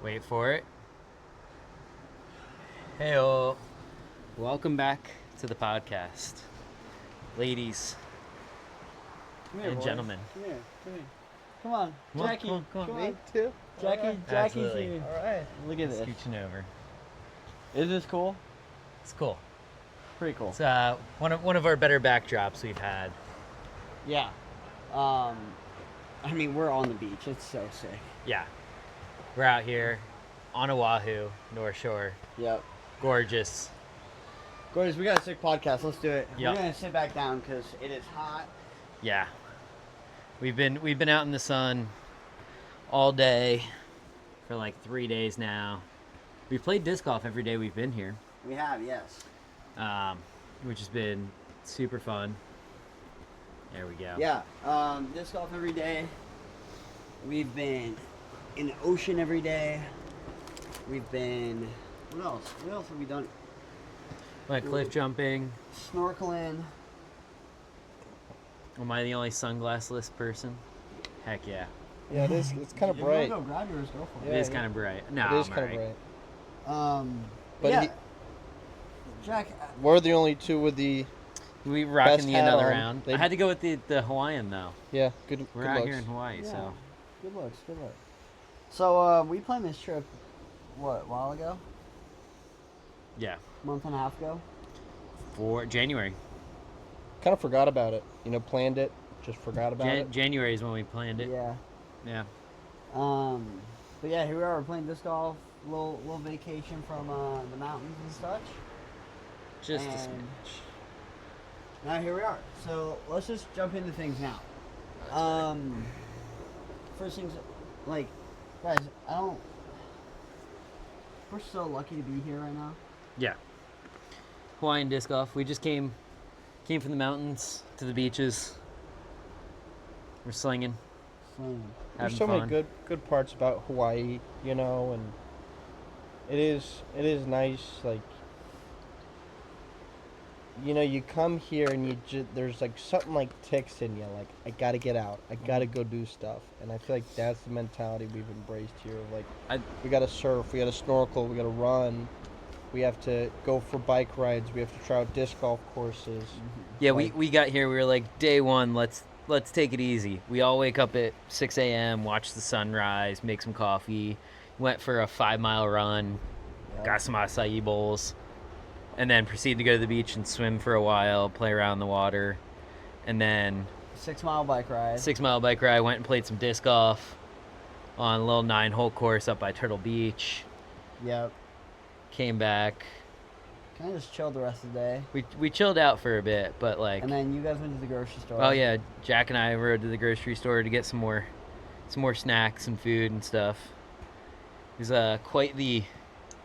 Wait for it. Heyo. Welcome back to the podcast. Ladies Come here, and boys. gentlemen. Come here. Come on, Come on, Jackie. come on. Me too. Jackie's Absolutely. here. All right. Look at this. Scooching over. Is this cool? It's cool. Pretty cool. It's one of our better backdrops we've had. Yeah. I mean, we're on the beach. It's so sick. Yeah. We're out here on Oahu, North Shore. Yep. Gorgeous. Boys, we got a sick podcast. Let's do it. Yep. We're gonna sit back down because it is hot. Yeah. We've been out in the sun all day for like 3 days now. We've played disc golf every day we've been here, We have, yes. which has been super fun. There we go. Yeah. Disc golf every day. We've been in the ocean every day. We've been. What else? What else have we done? Like cliff jumping. Snorkeling. Am I the only sunglassless person? Heck yeah. Yeah, it is. It's kind of If bright. you wanna go grab yours, go for It it. is kind of bright. No, It is I'm kind of alright. bright. But But yeah. Jack, We're the only two with the. We rocking Best the hat another on. round. They- I had to go with the Hawaiian though. Yeah, good. We're good out looks. here in Hawaii, yeah. so Good looks, good looks. So we planned this trip, what, a while ago? yeah. Month and a half ago? For January. Kind of forgot about it. Planned it, just forgot about it. January is when we planned it. Yeah. Yeah. But yeah, here we are. We're playing disc golf. Little vacation from the mountains and such. Just a And- smidge. Now here we are. So let's just jump into things now. First things, like, guys, we're so lucky to be here right now. Yeah. Hawaiian disc golf. We just came from the mountains to the beaches. We're slinging, Swinging. There's having so fun. many good parts about Hawaii, and it is nice. Like, you come here and there's like something like ticks in you. Like, I gotta get out. I gotta go do stuff. And I feel like that's the mentality we've embraced here. Like, we gotta surf, we gotta snorkel, we gotta run. We have to go for bike rides. We have to try out disc golf courses. Yeah, Like- we got here. We were like, day one. Let's take it easy. We all wake up at 6 a.m., watch the sunrise, make some coffee. Went for a 5-mile run, Yep. got some acai bowls, and then proceeded to go to the beach and swim for a while, play around in the water, and then 6-mile bike ride. 6-mile bike ride. Went and played some disc golf on a little 9-hole course up by Turtle Beach. Yep. Came back. Kind of just chilled the rest of the day. We chilled out for a bit, but like, And then you guys went to the grocery store. oh yeah, Jack and I rode to the grocery store to get some more snacks and food and stuff. It was quite the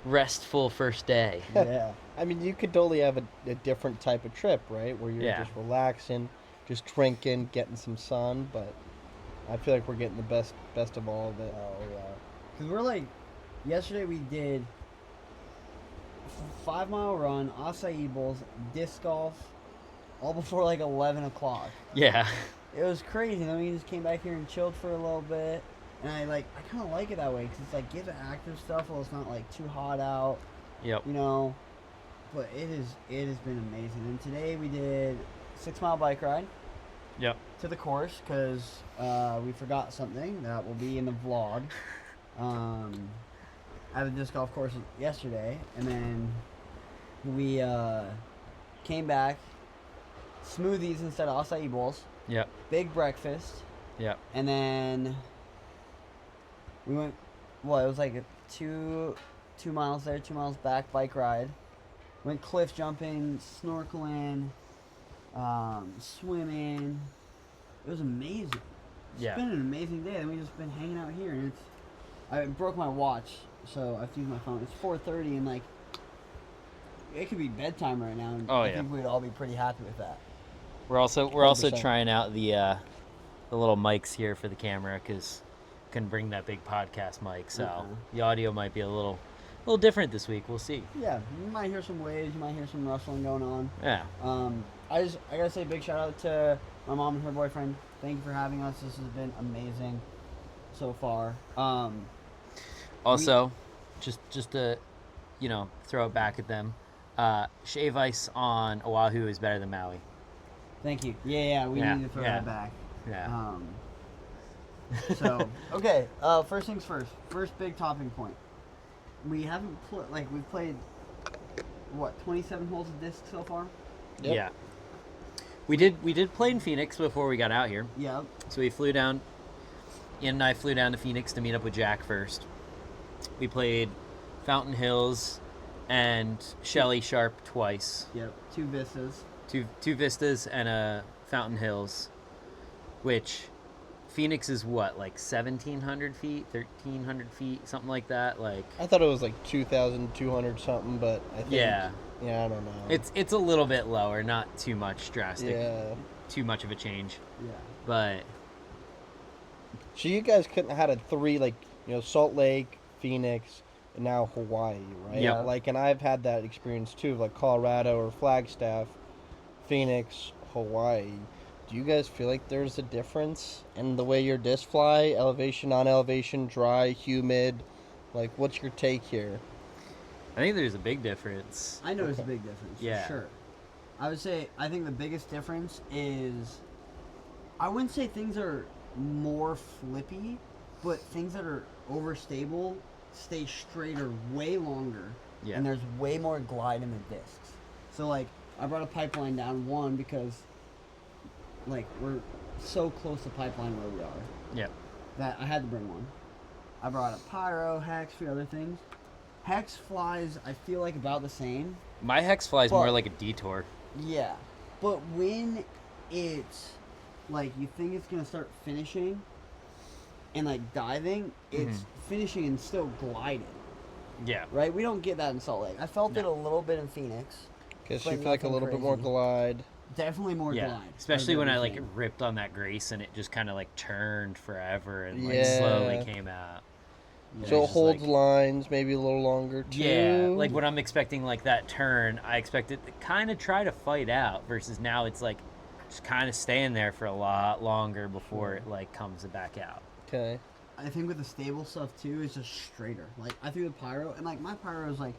restful first day. Yeah. I mean, you could totally have a different type of trip, right? Where you're Yeah. just relaxing, just drinking, getting some sun. But I feel like we're getting the best of all of it. Oh yeah. Cause we're like, yesterday we did 5-mile run, acai bowls, disc golf, all before like 11 o'clock. Yeah, It was crazy. Then we just came back here and chilled for a little bit. And I kind of like it that way because it's like give the active stuff while it's not like too hot out, yep. But it has been amazing. And today we did 6-mile bike ride Yep. to the course because we forgot something that will be in the vlog. At the disc golf course yesterday, and then we came back, smoothies instead of acai bowls, Yep. big breakfast, Yep. and then we went. Well, it was like a two miles there, 2 miles back bike ride. Went cliff jumping, snorkeling, swimming. It was amazing. It's Yeah. been an amazing day, and we just been hanging out here, and I broke my watch, so I have to use my phone. It's 4:30, and like it could be bedtime right now, and Oh, I yeah. think we'd all be pretty happy with that. We're also 100%. trying out the little mics here for the camera because couldn't bring that big podcast mic, so the audio might be a little different this week. We'll see. Yeah, you might hear some waves, you might hear some rustling going on. Yeah. I gotta say a big shout out to my mom and her boyfriend. Thank you for having us. This has been amazing so far. Also, just to, throw it back at them. Shave ice on Oahu is better than Maui. Thank you. Yeah, we need to throw that back. Yeah. So, okay, first things first. First big topping point. We haven't we've played, 27 holes of disc so far? Yep. Yeah. We did play in Phoenix before we got out here. Yep. So we flew down. Ian and I flew down to Phoenix to meet up with Jack first. We played Fountain Hills and Shelly Sharp twice. Yep. 2 vistas. Two Vistas and a Fountain Hills, which Phoenix is what, like 1,700 feet, 1,300 feet, something like that. Like, I thought it was like 2,200 something, but I think I don't know. It's a little bit lower, not too much drastic. Yeah. Too much of a change. Yeah. But So you guys couldn't have had 3 Salt Lake, Phoenix, and now Hawaii, right? Yeah. And I've had that experience too, like Colorado or Flagstaff, Phoenix, Hawaii. Do you guys feel like there's a difference in the way your discs fly? Elevation, non-elevation, dry, humid? Like, what's your take here? I think there's a big difference. I notice a big difference, Yeah. for sure. I would say, I think the biggest difference is, I wouldn't say things are more flippy, but things that are overstable stay straighter way longer, Yeah. and there's way more glide in the discs. So, I brought a pipeline down, one, because, we're so close to pipeline where we are, Yeah. that I had to bring one. I brought a pyro, hex, a few other things. Hex flies, I feel like, about the same. My hex flies But- more like a detour. Yeah, but when it's you think it's gonna start finishing and diving, it's finishing and still gliding, Yeah. right? We don't get that in Salt Lake. I felt it a little bit in Phoenix. Guess But you feel like a nothing little bit more crazy. glide. Definitely more Yeah. glide. Especially when I everything. ripped on that grace and it just kind of turned forever and Yeah. slowly came out. Yeah. So it just holds like- lines maybe a little longer too. Yeah, like when I'm expecting that turn, I expect it to kind of try to fight out versus now it's just kind of staying there for a lot longer before it comes back out. Okay. I think with the stable stuff too, it's just straighter. I threw the pyro, and my pyro is I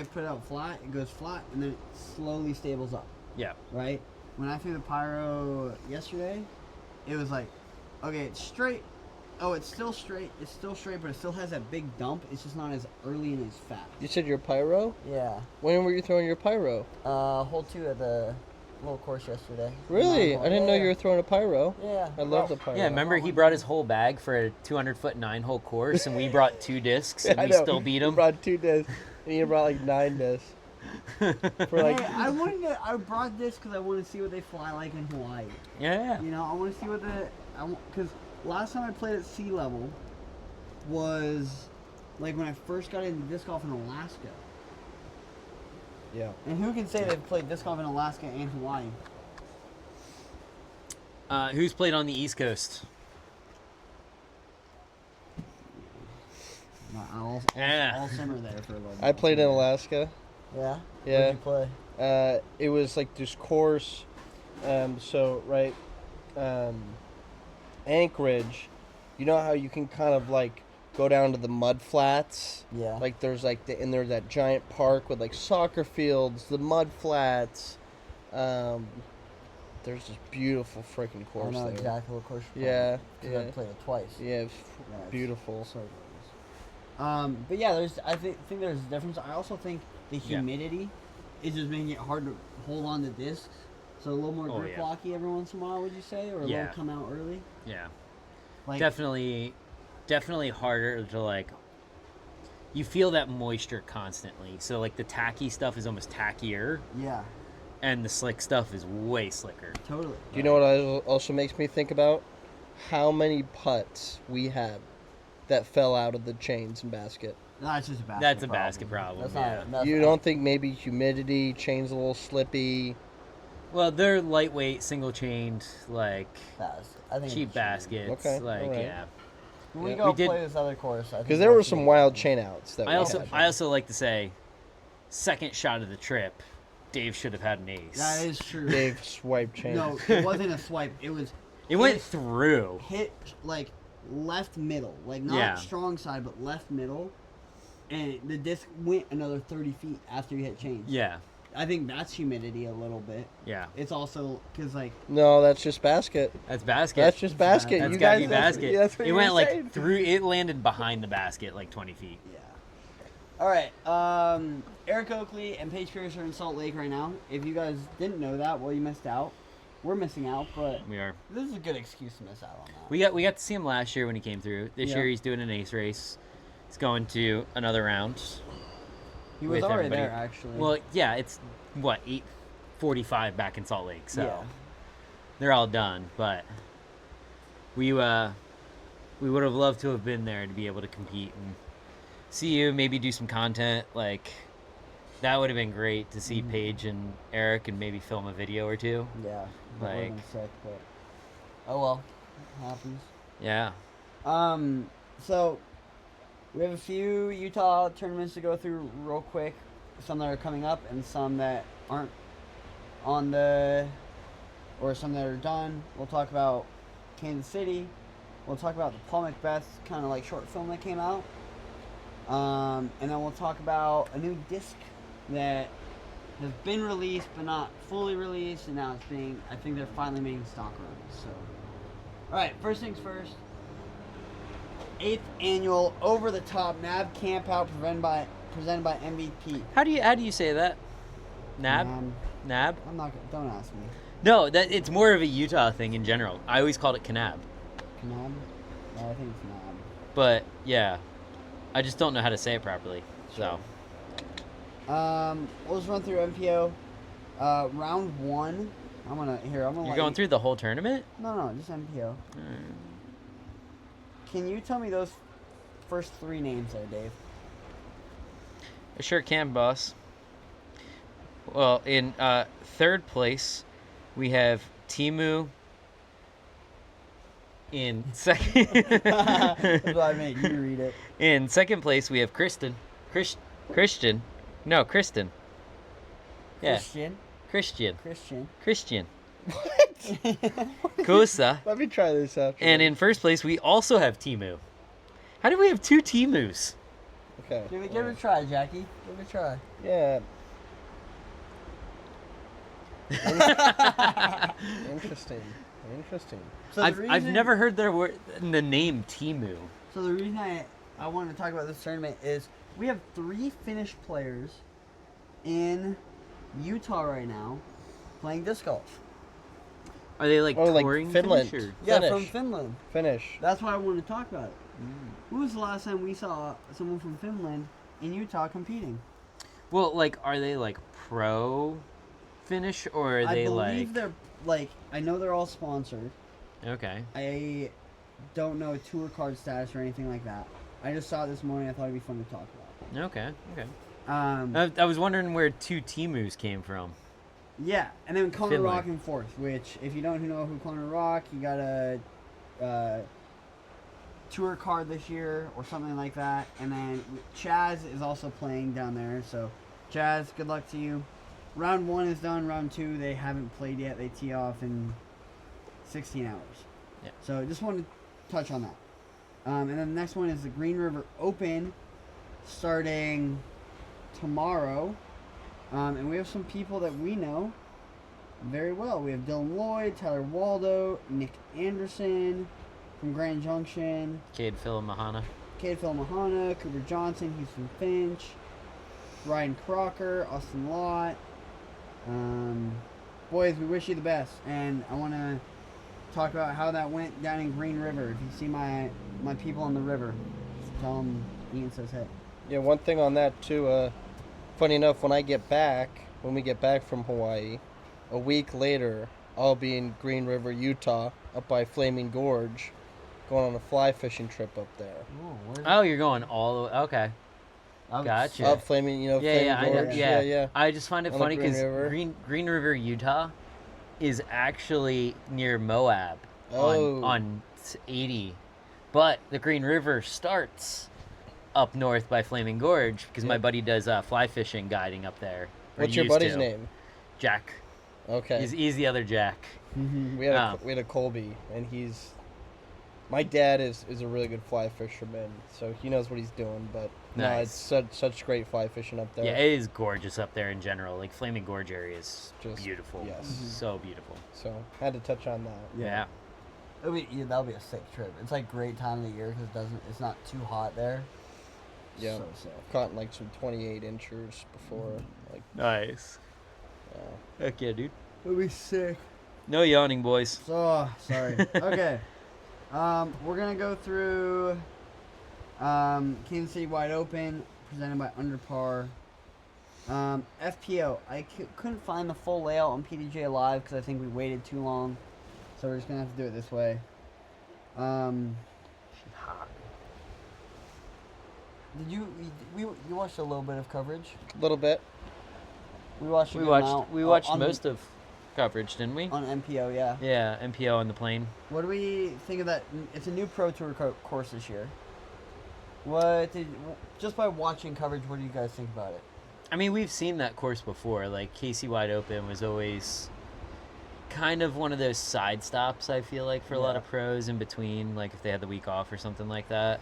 put it out flat, it goes flat, and then it slowly stables up. Yeah. Right? When I threw the pyro yesterday, it was okay, it's straight. Oh, it's still straight. It's still straight, but it still has that big dump. It's just not as early and as fast. You said your pyro? Yeah. When were you throwing your pyro? Hole 2 at the little course yesterday. Really? I didn't know you were throwing a pyro. Yeah. I love the pyro. Yeah, remember he brought his whole bag for a 200-foot 9-hole course, and we brought 2 discs, and I we know. still beat You him. brought 2 discs, and you brought 9 discs. For Hey, I brought this because I want to see what they fly like in Hawaii. Yeah. I want to see what because last time I played at sea level was when I first got into disc golf in Alaska. Yeah. And who can say they've played disc golf in Alaska and Hawaii? Who's played on the East Coast? I'll simmer there for a little bit. I played in Alaska. Yeah? Yeah. Where'd you play? It was this course. Anchorage. You know how you can kind of go down to the mud flats? Yeah. There's there's that giant park with soccer fields, the mud flats. There's this beautiful freaking I course know there. exactly what course you're Yeah, playing. 'Cause I played it twice. Yeah, it's it's beautiful. So gorgeous. But yeah, I think there's a difference. I also think the humidity is just making it hard to hold on to discs. So a little more grip blocky every once in a while, would you say? Or a little come out early? Yeah. Like, Definitely harder to you feel that moisture constantly. So the tacky stuff is almost tackier, yeah, and the slick stuff is way slicker. totally. Do you know what also makes me think about? How many putts we had that fell out of the chains and basket. No, it's just a basket That's a problem. basket problem. That's yeah. not, You don't think maybe humidity, chains a little slippy? Well, they're lightweight, single chained, I think cheap it's baskets. Okay, alright. Yeah. When we Yeah. go We did- play this other course, I think Because there were that's some it. wild chain outs that I we had. also like to say, second shot of the trip, Dave should have had an ace. That is true. Dave swipe chain. No, it wasn't a swipe. It was It went through. hit left middle, like not Yeah. strong side, but left middle, and the disc went another 30 feet after you hit change. Yeah. I think that's humidity a little bit. Yeah. It's also because like No, that's just basket. That's basket. That's just basket. That's you gotta guys, be basket. That's what It you went were like saying. through. It landed behind the basket, like 20 feet. yeah. All right, Eric Oakley and Paige Pierce are in Salt Lake right now. If you guys didn't know that, well, you missed out. We're missing out, but We are. this is a good excuse to miss out on that. We got to see him last year when he came through. This Yeah. year he's doing an ace race. He's going to another round. He was with already everybody. there, actually. Well, yeah, it's what 8:45 back in Salt Lake, so Yeah. they're all done. But we would have loved to have been there to be able to compete and see you, maybe do some content. Like that would have been great to see Paige and Eric and maybe film a video or two. Yeah, that would've been Like- sick, but oh well, happens. Yeah. So we have a few Utah tournaments to go through real quick. Some that are coming up and some that aren't on the, or some that are done. We'll talk about Kansas City. We'll talk about the Paul Macbeth kind of like short film that came out. And then we'll talk about a new disc that has been released but not fully released, and now it's being, I think they're finally making stock runs. So, all right, first things first. 8th annual over the top NAB camp out presented by MVP. How do you say that? Nab? Nab? I'm not gonna, don't ask me. No, that it's more of a Utah thing in general. I always called it Kanab. NAB? No, I think it's NAB. But yeah, I just don't know how to say it properly. So We'll just run through MPO. Round 1. I'm gonna you're let going you- through the whole tournament? No, just MPO. Can you tell me those first 3 names there, Dave? I sure can, boss. Well, in third place, we have Timu. In second, That's what I meant. You read it. in second place, we have Kristen. Christian. No, Kristen. Yeah, Christian. Christian. Kusa. Let me try this out. And in first place, we also have Timu. How do we have 2 Timus? Okay. Give it a try, Jackie. Give it a try. Yeah. Interesting. So I've never heard the name Timu. So the reason I want to talk about this tournament is we have 3 Finnish players in Utah right now playing disc golf. Are they like Oh, like touring Finland. Finnish, or- Yeah, Finnish. from Finland. Finish. That's why I wanted to talk about it. When was the last time we saw someone from Finland in Utah competing? Well, like, are they like pro Finnish, or are they I like? believe they're like, I know they're all sponsored. Okay. I don't know tour card status or anything like that. I just saw it this morning. I thought it'd be fun to talk about. Okay. Okay. Um, I was wondering where 2 Timus came from. Yeah, and then Connor Finland. Rock in 4th, which, if you don't know who Connor Rock, he got a tour card this year or something like that. And then Chaz is also playing down there. So, Chaz, good luck to you. Round 1 is done. Round 2, they haven't played yet. They tee off in 16 hours. Yeah. So, just wanted to touch on that. And then the next one is the Green River Open, starting tomorrow. And we have some people that we know very well. We have Dylan Lloyd, Tyler Waldo, Nick Anderson from Grand Junction, Cade Phil Mahana. Cade Phil Mahana, Cooper Johnson, Houston Finch, Ryan Crocker, Austin Lott. Boys, we wish you the best. And I want to talk about how that went down in Green River. If you see my people on the river, tell them Ian says hey. Yeah, one thing on that too. Funny enough, when we get back from Hawaii, a week later, I'll be in Green River, Utah, up by Flaming Gorge, going on a fly fishing trip up there. Oh, you're going all the way. Okay. Gotcha. Up Flaming, Yeah, Flaming yeah, I know, Gorge. yeah. I just find it On the funny Green because River. Green River, Utah, is actually near Moab Oh. on 80, but the Green River starts up north by Flaming Gorge because my buddy does fly fishing guiding up there. or What's your used buddy's to. name? Jack. Okay. He's the other Jack. We had Oh. a Colby, and he's My dad is a really good fly fisherman, so he knows what he's doing. But no, Nice. it's such great fly fishing up there. Yeah, it is gorgeous up there in general. Like Flaming Gorge area is Just- beautiful. yes. So beautiful. So had to touch on that. Yeah. That'll be a sick trip. It's like great time of the year because it's not too hot there. Yeah. So sick. Caught like some 28 inchers before. Like, Nice. yeah. Heck yeah, dude. It'll be sick. No yawning, boys. So sorry. Okay. We're gonna go through Kansas City Wide Open presented by Underpar. FPO. I couldn't find the full layout on PDJ Live because I think we waited too long, so we're just gonna have to do it this way. Did you watched a little bit of coverage? A little bit. We watched. We watched most of coverage, didn't we? on MPO. Yeah. Yeah, MPO on the plane. What do we think of that? It's a new Pro Tour course this year. Just by watching coverage, what do you guys think about it? I mean, we've seen that course before. Like KC Wide Open was always kind of one of those side stops, I feel like, for a lot Yeah. of pros in between, like if they had the week off or something like that.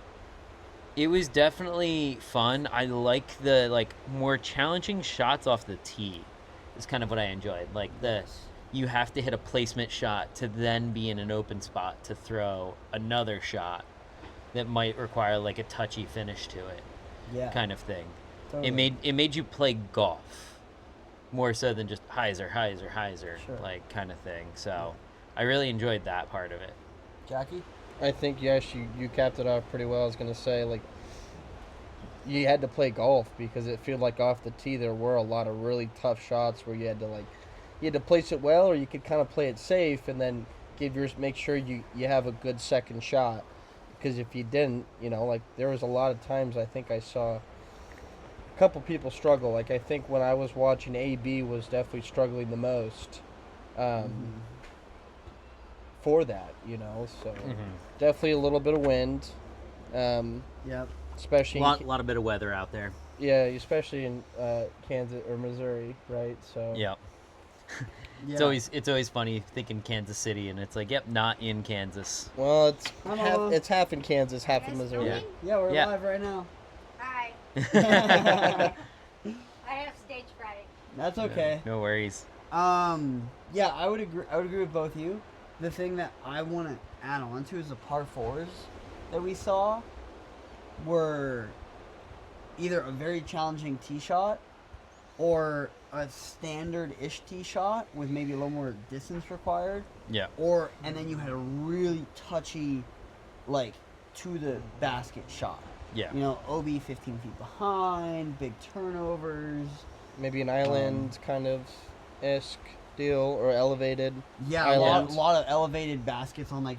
It was definitely fun. I like the more challenging shots off the tee. Is kind of what I enjoyed. Like you have to hit a placement shot to then be in an open spot to throw another shot that might require like a touchy finish to it, Yeah. kind of thing. Totally. It made you play golf more so than just hyzer Sure. like kind of thing. So I really enjoyed that part of it. Jackie? I think, yes, you capped it off pretty well. I was going to say, like, you had to play golf because it felt like off the tee there were a lot of really tough shots where you had to place it well, or you could kind of play it safe and then make sure you have a good second shot. Because if you didn't, like, there was a lot of times I think I saw a couple people struggle. Like, I think when I was watching, AB was definitely struggling the most for that, so definitely a little bit of wind, Yep. especially Lot of bit of weather out there. yeah, especially in Kansas or Missouri, right? So Yeah. Yeah. It's always funny thinking Kansas City and it's like, yep, not in Kansas. well, Hello. it's half in Kansas, half in Guys, Missouri. Yeah. Yeah, we're Yeah. live right now. Hi. That's I have stage fright. okay. No worries. Yeah, I would agree with both of you. The thing that I want to add on to is the par fours that we saw were either a very challenging tee shot or a standard-ish tee shot with maybe a little more distance required, Yeah. and then you had a really touchy, like, to the basket shot. Yeah. OB 15 feet behind, big turnovers. Maybe an island kind of esque deal or elevated. Yeah, Island. a lot of elevated baskets on like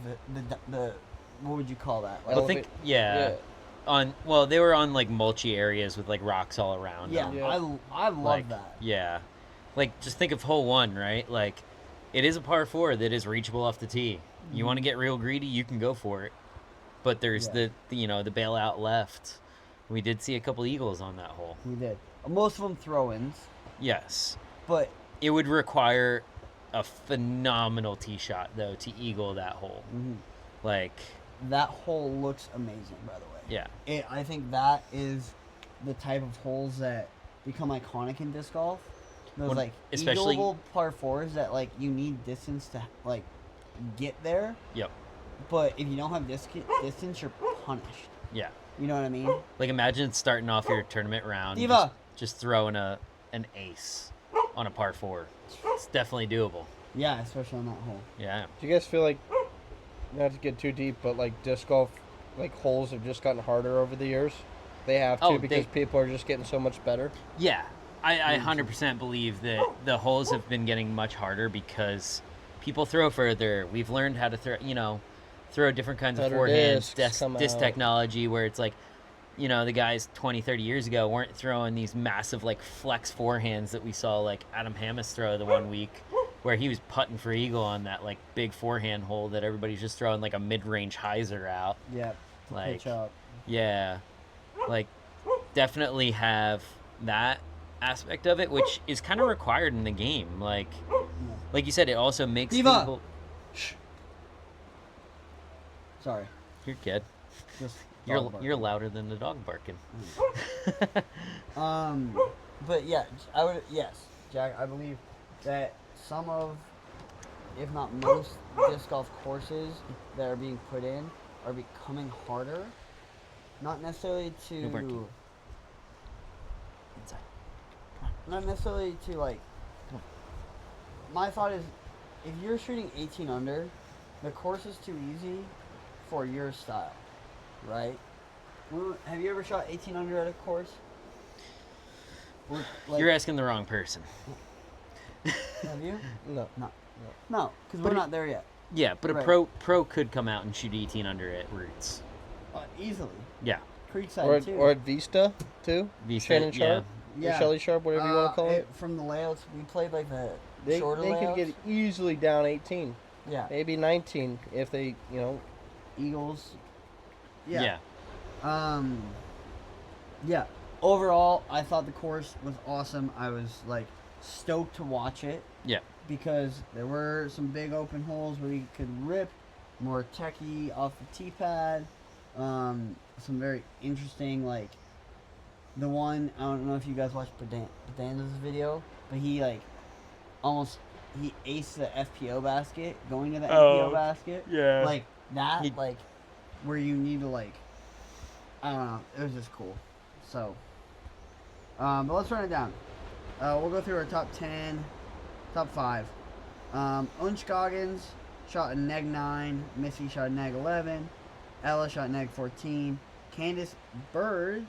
the what would you call that? Like, I think Yeah. they were on like mulchy areas with like rocks all around. yeah, them. Yeah. I love Like, that. Yeah. Like just think of hole 1, right? Like it is a par 4 that is reachable off the tee. You want to get real greedy, you can go for it. But there's Yeah. the bailout left. We did see a couple eagles on that hole. We did. Most of them throw-ins, Yes. but It would require a phenomenal tee shot though to eagle that hole. Like that hole looks amazing. By the way, yeah. I think that is the type of holes that become iconic in disc golf. Those When- like especially- eagleable par fours that like you need distance to like get there. Yep. But if you don't have distance, you're punished. Yeah. You know what I mean? Like imagine starting off your tournament round Diva. just throwing an ace on a par 4. It's definitely doable. Yeah, especially on that hole. Yeah. Do you guys feel like, not to get too deep, but like disc golf, like holes have just gotten harder over the years? They have to Oh, because people are just getting so much better. Yeah. I 100% believe that the holes have been getting much harder because people throw further. We've learned how to throw different kinds of Better forehands, discs come disc out. technology where it's like, the guys 20, 30 years ago weren't throwing these massive like flex forehands that we saw like Adam Hammis throw the one week where he was putting for eagle on that like big forehand hole that everybody's just throwing like a mid-range hyzer out. Yep. To Like, pitch up. yeah, like definitely have that aspect of it, which is kind of required in the game. Like you said, it also makes Diva! people. Sorry. You're good. Just You're dog barking. you're louder than the dog barking. But yeah, I would yes, Jack. I believe that some of, if not most, disc golf courses that are being put in are becoming harder. Not necessarily No barking. to, Inside. not necessarily to like. Come on. My thought is, if you're shooting 18 under, the course is too easy for your style, right? Have you ever shot 18 under at a course? Or, like, You're asking the wrong person. have you? No. No, because But we're not there yet. Yeah, but a Right. pro could come out and shoot 18 under at Roots. Easily. Yeah. Creekside too. Or at Vista too. Vista, Shannon Sharp. Yeah. Or Shelly Sharp, whatever you want to call it. From the layouts, we played like the They shorter could layouts. get easily down 18, Yeah. maybe 19 if they, Eagles. Yeah. Yeah. Overall, I thought the course was awesome. I was like stoked to watch it Yeah. because there were some big open holes where you could rip more techie off the tee pad. Some very interesting, like the one, I don't know if you guys watched Badanda's video, but he like almost he aced the FPO basket going to the FPO basket. Yeah. Like that, He- like where you need to like, I don't know, it was just cool. So, but let's run it down. We'll go through our top 10, top 5. Unch Goggins shot a neg 9, Missy shot a neg 11, Ella shot neg 14, Candace Burge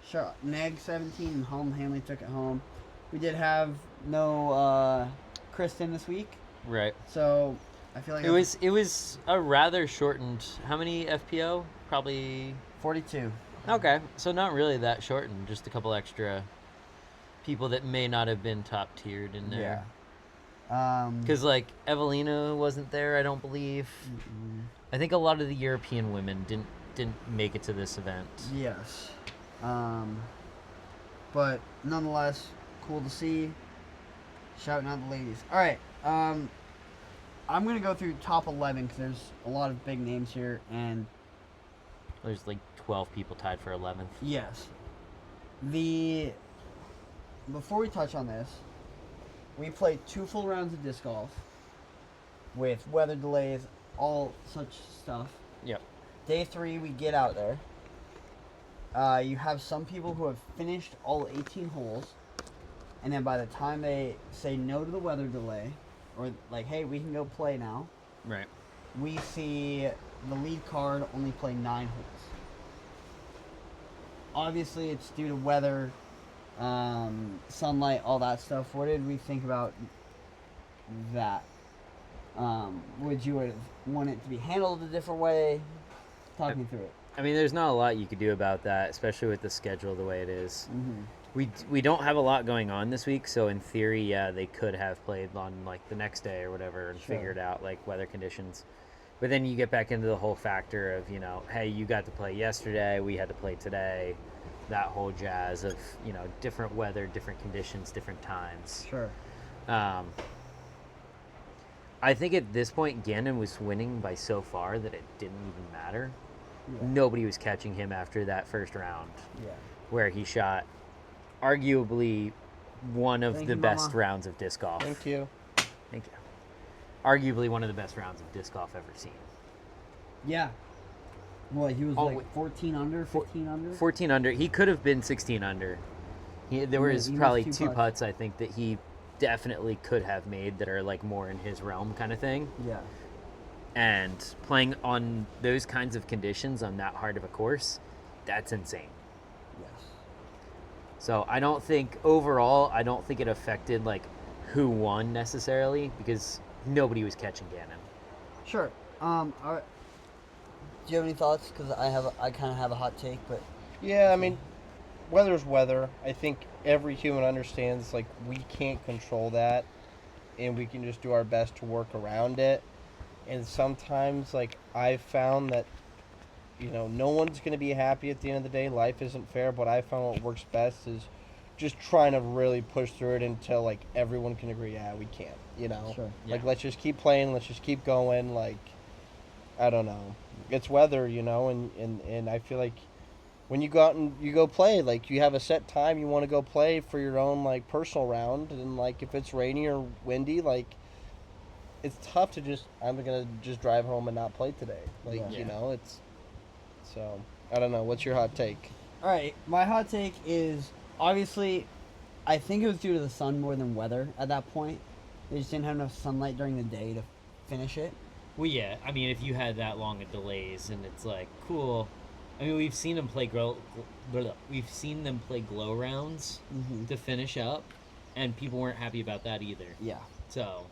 shot neg 17, and Home Hanley took it home. We did have no Kristen this week, Right. so I feel like It was a rather shortened. How many FPO? Probably 42. okay. So not really that shortened. Just a couple extra people that may not have been top tiered in there. Yeah. Because like Evelina wasn't there, I don't believe. I think a lot of the European women didn't make it to this event. Yes. But nonetheless, cool to see. Shouting out the ladies. All right. I'm gonna go through top 11 because there's a lot of big names here, and There's like 12 people tied for 11th. yes, before we touch on this, we played 2 full rounds of disc golf with weather delays, all such stuff. Yep. Day 3, we get out there. You have some people who have finished all 18 holes, and then by the time they say no to the weather delay, or like, hey, we can go play now, Right. we see the lead card only play 9 holes. Obviously, it's due to weather, sunlight, all that stuff. What did we think about that? Would you have want it to be handled a different way? Talk me through it. I mean, there's not a lot you could do about that, especially with the schedule the way it is. Mm-hmm. We don't have a lot going on this week, so in theory, yeah, they could have played on like the next day or whatever and Sure. figured out like weather conditions. But then you get back into the whole factor of, hey, you got to play yesterday, we had to play today, that whole jazz of, different weather, different conditions, different times. Sure. I think at this point, Gannon was winning by so far that it didn't even matter. Yeah. Nobody was catching him after that first round, Yeah. where he shot arguably one of Thank the you, best Mama. rounds of disc golf. Thank you. Thank you. Arguably one of the best rounds of disc golf ever seen. Yeah. Well, he was Oh, like wait. 14 under, 15 under. 14 under. He could have been 16 under. There Yeah, was he missed probably 2 two putts. putts I think that he definitely could have made that are like more in his realm kind of thing. Yeah. And playing on those kinds of conditions on that hard of a course, that's insane. Yes. So I don't think overall, I don't think it affected like who won necessarily because nobody was catching Gannon. Sure. All right. Do you have any thoughts? Because I kind of have a hot take, but Yeah, I mean, weather's weather. I think every human understands, like, we can't control that, and we can just do our best to work around it. And sometimes, like, I've found that, no one's going to be happy at the end of the day. Life isn't fair, but I found what works best is just trying to really push through it until, like, everyone can agree, yeah, we can't, Sure. Like, Yeah. let's just keep playing, let's just keep going, like, I don't know. It's weather, and I feel like when you go out and you go play, like you have a set time you want to go play for your own like personal round, and like if it's rainy or windy, like it's tough to just I'm gonna just drive home and not play today. Like Yeah. it's so I don't know. What's your hot take? All right, my hot take is obviously, I think it was due to the sun more than weather at that point. They just didn't have enough sunlight during the day to finish it. Well, yeah. I mean, if you had that long of delays, and it's like cool. I mean, we've seen them play we've seen them play glow rounds to finish up, and people weren't happy about that either. Yeah, So,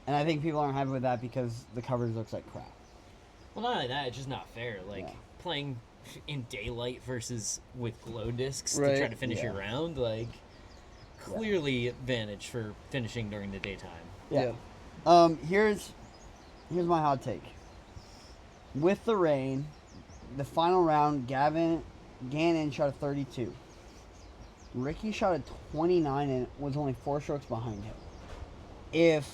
and I think people aren't happy with that because the coverage looks like crap. well, not only that, it's just not fair. Like Yeah. playing in daylight versus with glow discs to Right. try to finish Yeah. your round. Like clearly advantage for finishing during the daytime. Yeah. Here's my hot take. With the rain, the final round, Gannon shot a 32. Ricky shot a 29 and was only 4 strokes behind him. If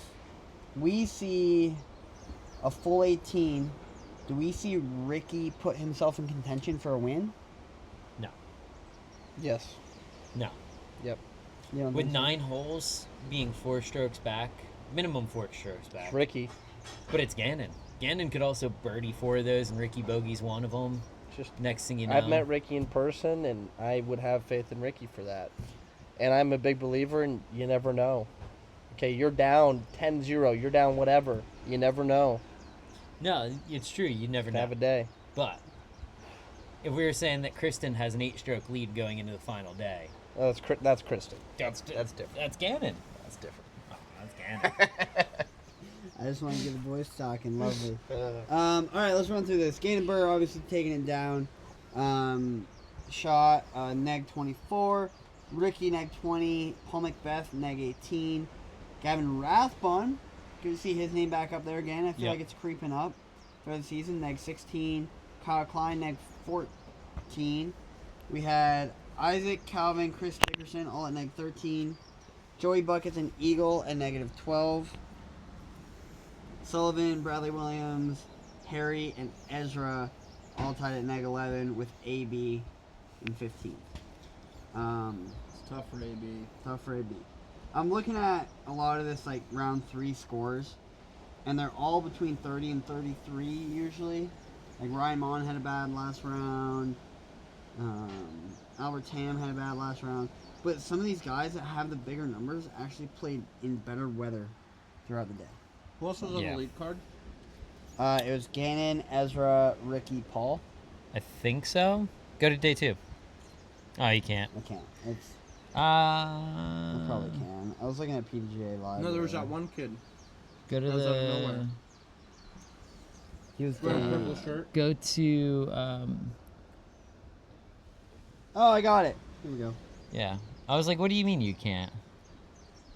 we see a full 18, do we see Ricky put himself in contention for a win? No, Yes. no. Yep. You don't With think so? 9 holes being 4 strokes back, minimum 4 strokes back. It's Ricky. But it's Gannon. Gannon could also birdie 4 of those, and Ricky bogey's one of them. Just Next thing you know, I've met Ricky in person, and I would have faith in Ricky for that. And I'm a big believer, and you never know. Okay, you're down 10-0. You're down whatever. You never know. No, it's true. You never know. Have a day. But if we were saying that Kristen has an 8-stroke lead going into the final day, Oh, that's Kristen. that's different. That's Gannon. That's different. Oh, that's Gannon. I just want to get the boys talking. Lovely. All right, let's run through this. Gannon Burr obviously taking it down. Shot neg 24. Ricky neg 20. Paul Macbeth neg 18. Gavin Rathbun. Good to see his name back up there again. I feel Yep. like it's creeping up throughout the season. Neg 16. Kyle Klein neg 14. We had Isaac, Calvin, Chris Dickerson all at neg 13. Joey Buckets and Eagle at negative 12. Sullivan, Bradley Williams, Harry, and Ezra all tied at neg 11 with AB in 15. It's tough for AB. Tough for AB. I'm looking at a lot of this like round 3 scores, and they're all between 30 and 33 usually. Like Ryan Mon had a bad last round. Albert Tam had a bad last round. But some of these guys that have the bigger numbers actually played in better weather throughout the day. Who else was on Yeah. the lead card? It was Gannon, Ezra, Ricky, Paul. I think so. Go to day 2. Oh, you can't. I can't. I probably Uh, can. I was looking at PDGA live. No, there was earlier. that one kid. go to That was out of the. nowhere. He was Wearing a down. purple shirt. Go to. Oh, I got it. Here we go. Yeah. I was like, what do you mean you can't?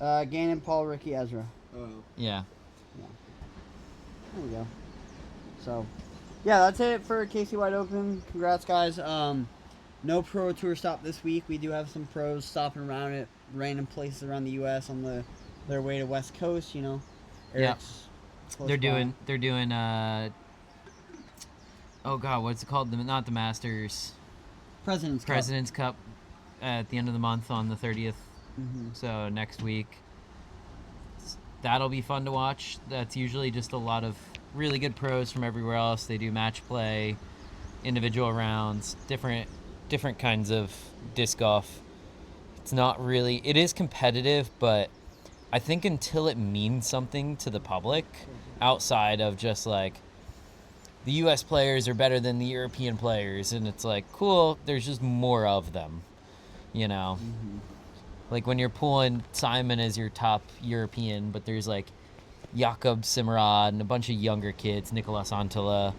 Gannon, Paul, Ricky, Ezra. Oh. Yeah. There we go. So, yeah, that's it for KC Wide Open. Congrats, guys. No pro tour stop this week. We do have some pros stopping around at random places around the U.S. on their way to West Coast. You know, Yeah. Eric's close They're by. doing. Oh God, what's it called? Not the Masters. President's Cup. President's Cup at the end of the month on the 30th. Mhm. So next week. That'll be fun to watch. That's usually just a lot of really good pros from everywhere else. They do match play, individual rounds, different kinds of disc golf. It's not really, it is competitive, but I think until it means something to the public outside of just like the US players are better than the European players, and it's like, cool, there's just more of them, you know? Like when you're pulling Simon as your top European, but there's like Jakob Simrad and a bunch of younger kids, Nicolas Antela,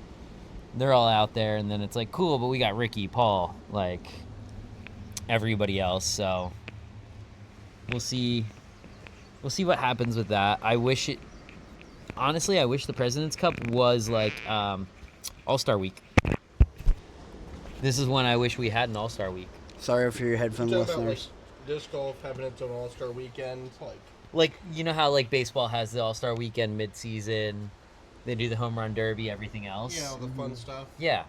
they're all out there, and then it's like, cool, but we got Ricky, Paul, like everybody else, so we'll see what happens with that. I wish the President's Cup was like All-Star Week. This is when I wish we had an All-Star Week. Sorry for your headphone listeners. Disc golf having its own All-Star weekend, Like, you know how like baseball has the All-Star Weekend mid-season, They do the home run derby, everything else. Yeah, all the fun stuff. Yeah.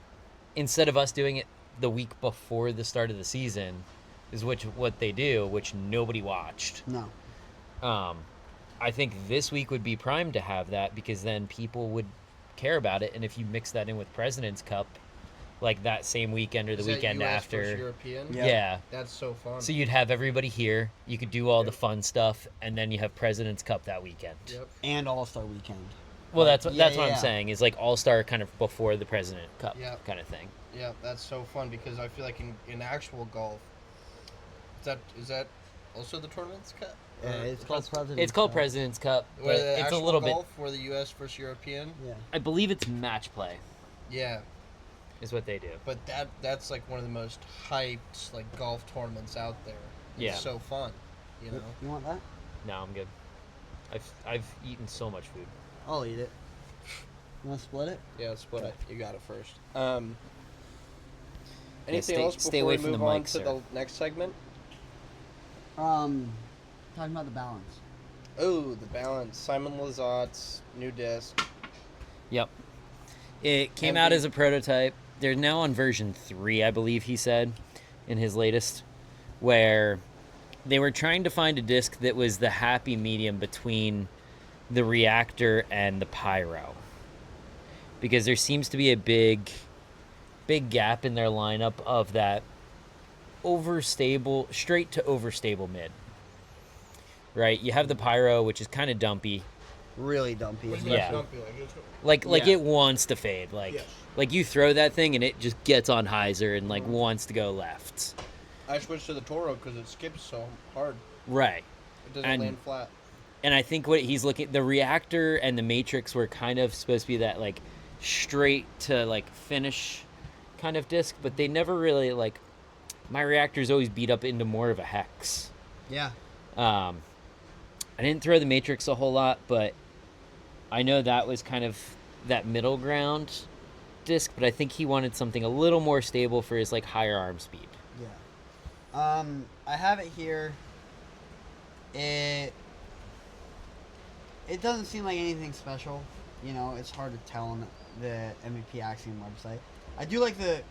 Instead of us doing it the week before the start of the season, is what they do, which nobody watched. No. I think this week would be primed to have that because then people would care about it, and if you mix that in with President's Cup, like that same weekend or the Is that weekend US after, versus European? yeah. That's so fun. So you'd have everybody here. You could do all the Yep. fun stuff, and then you have President's Cup that weekend. Yep. And All-Star Weekend. Well, Like, that's what yeah. I'm saying is like All-Star kind of before the President Cup Yep. kind of thing. Yeah, that's so fun because I feel like in actual golf, is that also the tournament's cut? Yeah, it's called President's It's called Cup. President's Cup, but Where the it's a actual little bit. golf for the U.S. versus European. Yeah. I believe it's match play Yeah, is what they do. but that's like one of the most hyped like golf tournaments out there. It's Yeah. so fun, you know. You want that? No, I'm good. I've eaten so much food. I'll eat it. You want to split it? Yeah, split it. You got it first. Yeah, Anything else before stay away we from move the on mic, to sir. the next segment? Talking about the balance. Oh, the balance. Simon Lazat's new disc. Yep. It came out as a prototype. They're now on version 3, I believe he said, in his latest, where they were trying to find a disc that was the happy medium between the reactor and the pyro. Because there seems to be a big gap in their lineup of that overstable, straight to overstable mid. Right? You have the pyro, which is kind of dumpy. Really dumpy. Yeah. Like Yeah. it wants to fade. Like you throw that thing and it just gets on hyzer and like wants to go left. I switched to the Toro because it skips so hard. Right. It doesn't And- land flat. And I think what he's looking, the reactor and the matrix were kind of supposed to be that like straight to like finish kind of disc, but they never really like. My reactor's always beat up into more of a hex. Yeah. I didn't throw the matrix a whole lot, but I know that was kind of that middle ground disc. But I think he wanted something a little more stable for his like higher arm speed. Yeah. I have it here. It doesn't seem like anything special. You know, it's hard to tell on the MVP Axiom website. I do like the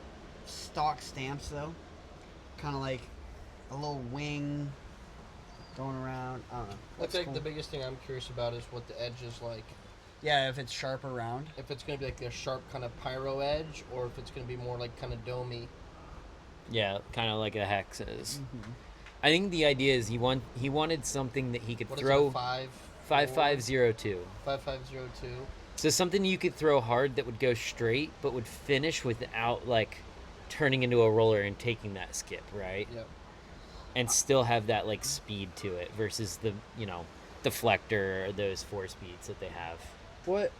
stock stamps though. Kind of like a little wing going around. I don't know. I Looks think cool. the biggest thing I'm curious about is what the edge is like. Yeah, if it's sharp around. If it's going to be like a sharp kind of pyro edge, or if it's going to be more like kind of domey. Yeah, kind of like a hex is. Mm-hmm. I think the idea is he wanted something that he could What is throw it, 5502. 5502. So something you could throw hard that would go straight, but would finish without like turning into a roller and taking that skip, right? Yep. And still have that like speed to it versus the deflector or those 4 speeds that they have. What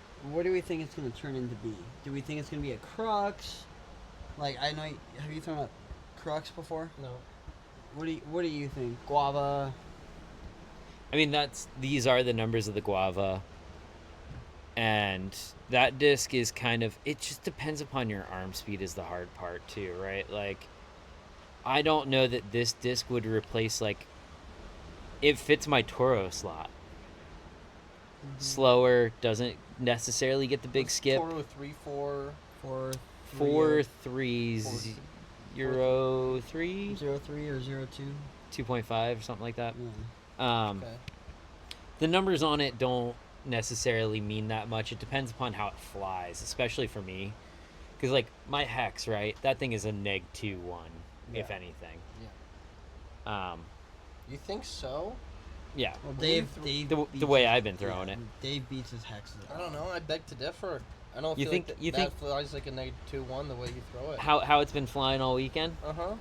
do we think it's going to turn into be? Do we think it's going to be a crux? Like I know, have you thrown a crux before? No. What do you think? Guava. I mean, these are the numbers of the guava, and that disc is kind of. It just depends upon your arm speed is the hard part too, right? Like, I don't know that this disc would replace like. It fits my Toro slot. Mm-hmm. Slower, doesn't necessarily get the big skip. Toro 3-4. 4 threes, Euro 3, 03 or 02. 2.5 or something like that. Yeah. Okay. The numbers on it don't necessarily mean that much. It depends upon how it flies, especially for me. Because, like, my hex, right? That thing is a neg 2-1, if Yeah. anything. Yeah. You think so? Yeah. Well, What Dave. do you The beats way his- I've been throwing yeah, it. Dave beats his hexes. I don't know. I beg to differ. I don't You feel think- like you that think- flies like a neg 2-1 the way you throw it. How it's been flying all weekend? Uh-huh.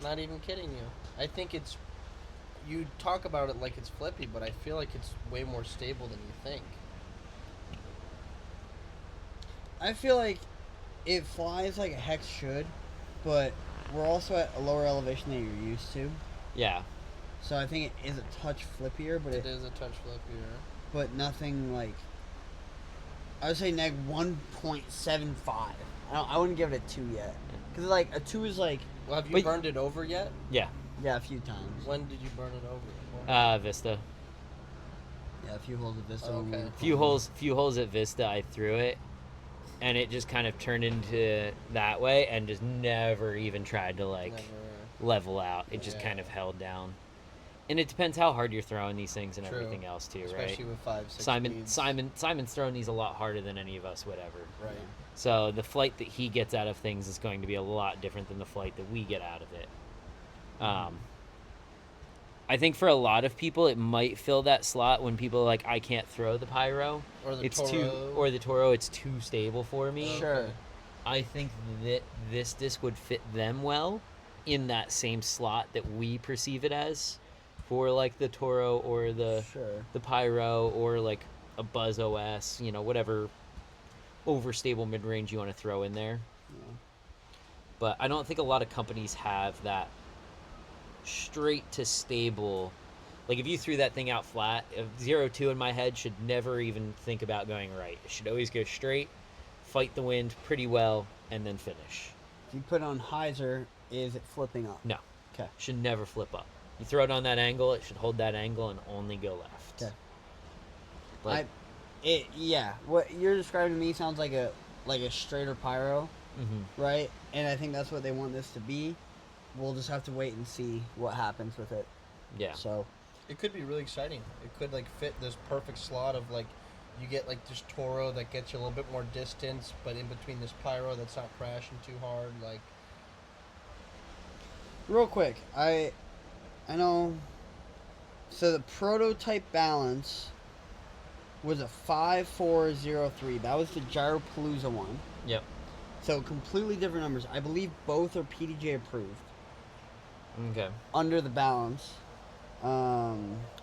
Not even kidding you. I think it's... You talk about it like it's flippy, but I feel like it's way more stable than you think. I feel like it flies like a hex should, but we're also at a lower elevation than you're used to. Yeah. So I think it is a touch flippier, but It is a touch flippier. but nothing like. I would say neg 1.75. I wouldn't give it a 2 yet, because like a 2 is like Well, have you But- burned it over yet? Yeah. yeah a few times. When did you burn it over? Vista. Yeah, a few holes at Vista. Oh, when we okay. were Few holes at Vista, I threw it, and it just kind of turned into that way, and just never even tried to like Never. level out. It just Yeah. kind of held down. And it depends how hard you're throwing these things and True. everything else too, Especially right? with 5-6 speeds. Simon's throwing these a lot harder than any of us would ever. Right. So the flight that he gets out of things is going to be a lot different than the flight that we get out of it. I think for a lot of people, it might fill that slot when people are like, I can't throw the pyro. Or the it's Toro. or the Toro. It's too stable for me. Sure. I think that this disc would fit them well in that same slot that we perceive it as for like the Toro or the Pyro or like a Buzz OS, whatever overstable mid-range you want to throw in there. Yeah. But I don't think a lot of companies have that straight to stable. Like if you threw that thing out flat, 0-2 in my head should never even think about going right. It should always go straight, fight the wind pretty well, and then finish. If you put it on hyzer, is it flipping up? No. Okay. Should never flip up. You throw it on that angle, it should hold that angle and only go left. Okay. Like, What you're describing to me sounds like a straighter pyro, right? And I think that's what they want this to be. We'll just have to wait and see what happens with it. yeah. So, It could be really exciting. It could like fit this perfect slot of like you get like this Toro that gets you a little bit more distance, but in between this Pyro that's not crashing too hard. Like real quick, I know. So the prototype balance was a 5403. That was the Gyropalooza one. Yep. So completely different numbers. I believe both are PDJ approved Okay. under the balance. Well,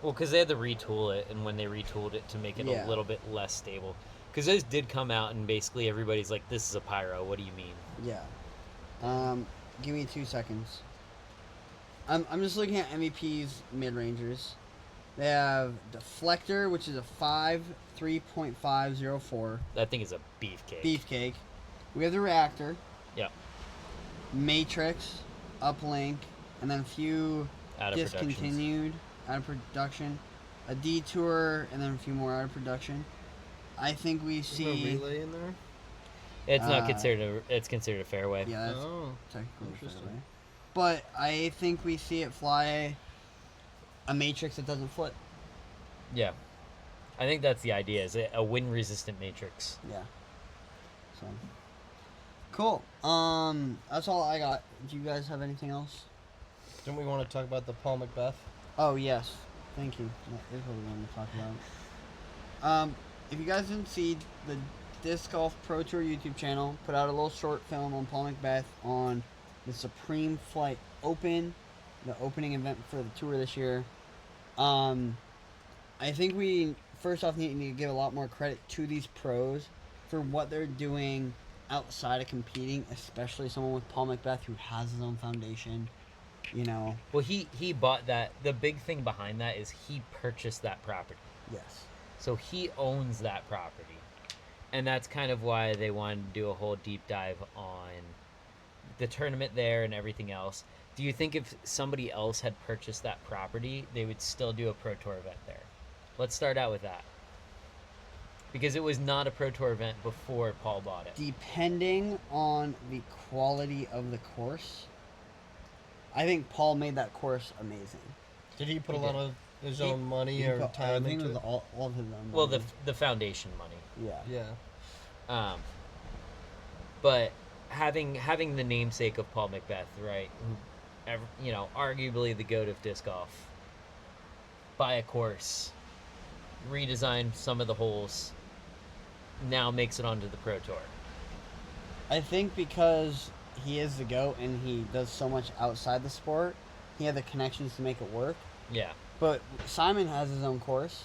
because they had to retool it, and when they retooled it to make it Yeah. a little bit less stable. Because those did come out, and basically everybody's like, this is a Pyro, what do you mean? Yeah. Give me 2 seconds. I'm just looking at MVP's mid-rangers. They have Deflector, which is a 3.504 That thing is a beefcake. beefcake. We have the Reactor, Yep. Matrix, Uplink, and then a few Out of production. discontinued, out of production, a Detour, and then a few more out of production. I think we is there a see. relay in there? It's not considered it's considered a fairway. Yeah, that's Oh. technically Interesting. fairway. But I think we see it fly a Matrix that doesn't flip. Yeah. I think that's the idea, is a wind-resistant Matrix. Yeah. So. Cool. That's all I got. Do you guys have anything else? Didn't we want to talk about the Paul Macbeth? Oh yes. Thank you. That is what we wanted to talk about. If you guys didn't see, the Disc Golf Pro Tour YouTube channel put out a little short film on Paul Macbeth on the Supreme Flight Open, the opening event for the tour this year. I think we first off need to give a lot more credit to these pros for what they're doing outside of competing, especially someone with Paul Macbeth who has his own foundation. Well, he bought that. The big thing behind that is he purchased that property. Yes. So he owns that property. And that's kind of why they wanted to do a whole deep dive on the tournament there and everything else. Do you think if somebody else had purchased that property, they would still do a Pro Tour event there? Let's start out with that. Because it was not a Pro Tour event before Paul bought it. Depending on the quality of the course, I think Paul made that course amazing. Did he put He a lot did. of his own money He or put- time I think into it was it? all of his own Well, money. the foundation money. Yeah. Yeah. But having the namesake of Paul Macbeth, right? Arguably the goat of disc golf. Buy a course, redesign some of the holes, now makes it onto the Pro Tour. I think because he is the GOAT and he does so much outside the sport, he had the connections to make it work. Yeah. But Simon has his own course.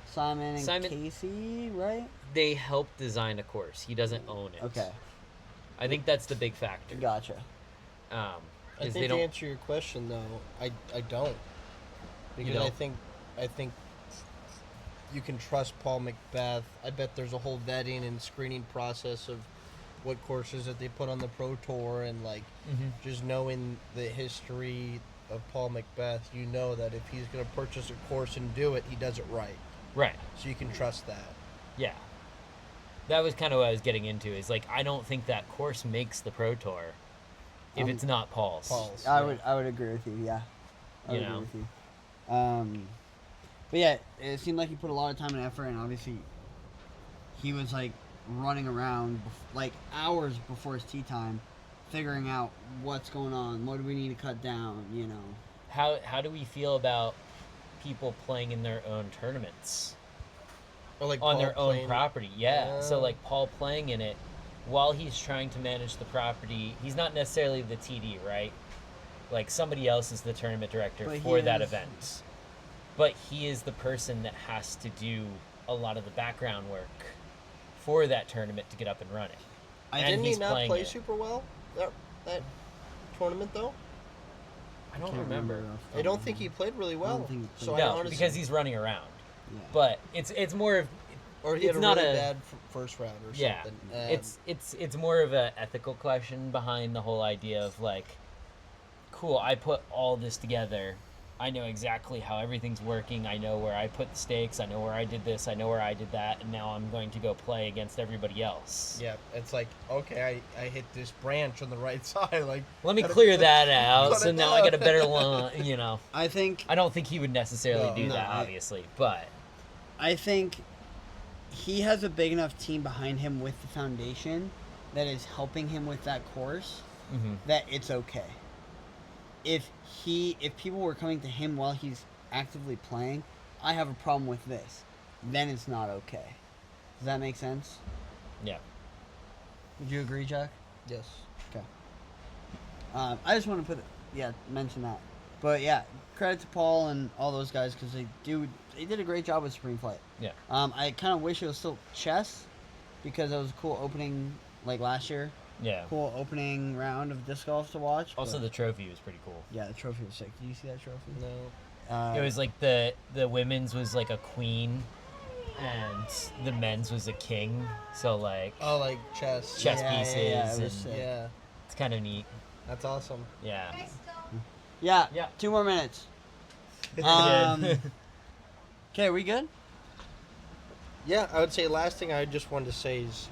Simon and Simon- Casey, right? They help design a course. He doesn't own it. Okay. I think that's the big factor. Gotcha. I Is think they to don't. answer your question though, I don't. Because don't? I think you can trust Paul Macbeth. I bet there's a whole vetting and screening process of what courses that they put on the Pro Tour and like just knowing the history of Paul Macbeth, you know that if he's gonna purchase a course and do it, he does it right. Right. So you can trust that. Yeah. That was kind of what I was getting into. Is like I don't think that course makes the Pro Tour if it's not Paul's. I would agree with you. Yeah. I would agree with you. But yeah, it seemed like he put a lot of time and effort, and obviously he was like running around like hours before his tee time, figuring out what's going on, what do we need to cut down, you know. How do we feel about people playing in their own tournaments? Or like on Paul their own playing- property, yeah. So like Paul playing in it while he's trying to manage the property. He's not necessarily the TD, right? Like somebody else is the tournament director But for he that is- event. But he is the person that has to do a lot of the background work for that tournament to get up and running. And Didn't he he's not playing play it. super well that tournament though? I don't Can't remember. I don't think he played really well. think he played So I No, honestly, because he's running around. Yeah. But it's more of or he had it's a not really a- bad first round or yeah. something. It's more of a ethical question behind the whole idea of like, cool, I put all this together. I know exactly how everything's working. I know where I put the stakes. I know where I did this. I know where I did that. And now I'm going to go play against everybody else. Yeah, it's like, okay, I hit this branch on the right side. Like, Let me gotta- clear that out. cut So it now I down. got a better line, you know. I think I don't think he would necessarily No. do No, that, I- obviously. But I think he has a big enough team behind him with the foundation that is helping him with that course that it's okay. If people were coming to him while he's actively playing, I have a problem with this, then it's not okay. Does that make sense? yeah. Would you agree, Jack? yes. Okay. I just want to mention that. But yeah, credit to Paul and all those guys because they did a great job with Supreme Flight. Yeah. I kind of wish it was still chess because it was a cool opening like last year. Yeah. Cool opening round of disc golf to watch. Also, but- the trophy was pretty cool. yeah, the trophy was sick. Did you see that trophy? No. It was like the women's was like a queen, and the men's was a king. So like Oh, like chess. chess Yeah, pieces, it was and sick. Yeah, it's kind of neat. that's awesome. Yeah. Yeah. Yeah. 2 more minutes. Good. Okay, we good? Yeah, I would say last thing I just wanted to say is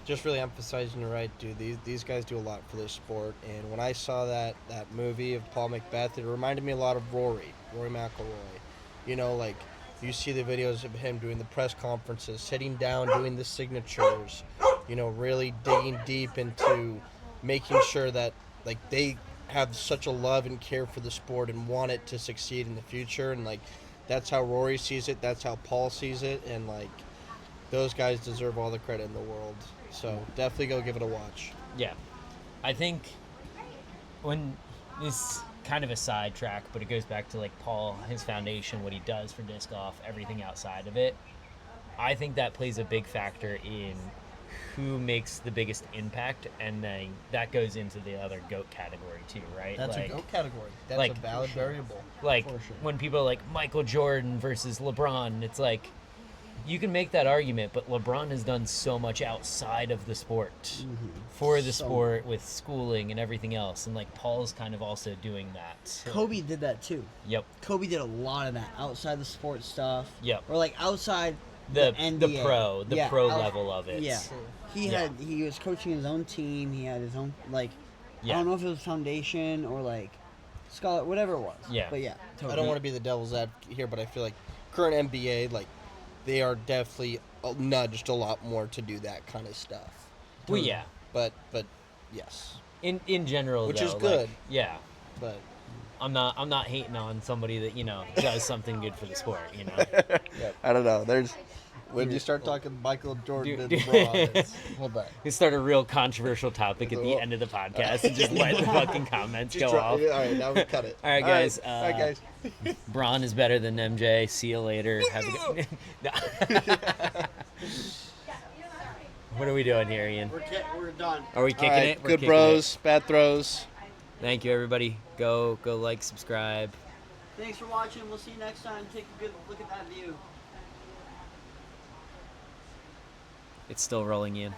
just really emphasizing you're right, dude. These guys do a lot for this sport, and when I saw that movie of Paul Macbeth, it reminded me a lot of Rory McIlroy. You know, like you see the videos of him doing the press conferences, sitting down, doing the signatures. You know, really digging deep into making sure that like they have such a love and care for the sport and want it to succeed in the future, and like that's how Rory sees it, that's how Paul sees it, and like those guys deserve all the credit in the world. So definitely go give it a watch. Yeah. I think when this kind of a sidetrack, but it goes back to like Paul, his foundation, what he does for disc golf, everything outside of it. I think that plays a big factor in who makes the biggest impact, and then that goes into the other GOAT category too, right? That's like, a GOAT category. That's like- a valid variable. Like For sure. when people are like Michael Jordan versus LeBron, it's like you can make that argument, but LeBron has done so much outside of the sport for the So sport with schooling and everything else, and like Paul's kind of also doing that. Kobe did that too. Yep. Kobe did a lot of that outside the sports stuff. Yep. Or like outside The NBA. pro Yeah, out- level of it. Yeah. Yeah. He was coaching his own team. He had his own like Yeah. I don't know if it was foundation or like scholar, whatever it was. Yeah. But yeah. Totally. I don't want to be the devil's advocate here, but I feel like current NBA, like they are definitely nudged a lot more to do that kind of stuff. Well, yeah. But yes, In general, Which though, is like, good. yeah. but I'm not hating on somebody that does something good for the sport. I don't know. There's when you start talking Michael Jordan Dude. and LeBron, it's, hold back. We start a real controversial topic at the end of the podcast and just let the fucking comments go off. All right, now we cut it. All right, guys. All right, guys. Braun is better than MJ. See you later. Have a good. What are we doing here, Ian? We're done. Are we kicking All right, it? We're good kicking bros, bad throws. it. Thank you, everybody. Go like, subscribe. Thanks for watching. We'll see you next time. Take a good look at that view. It's still rolling, Ian.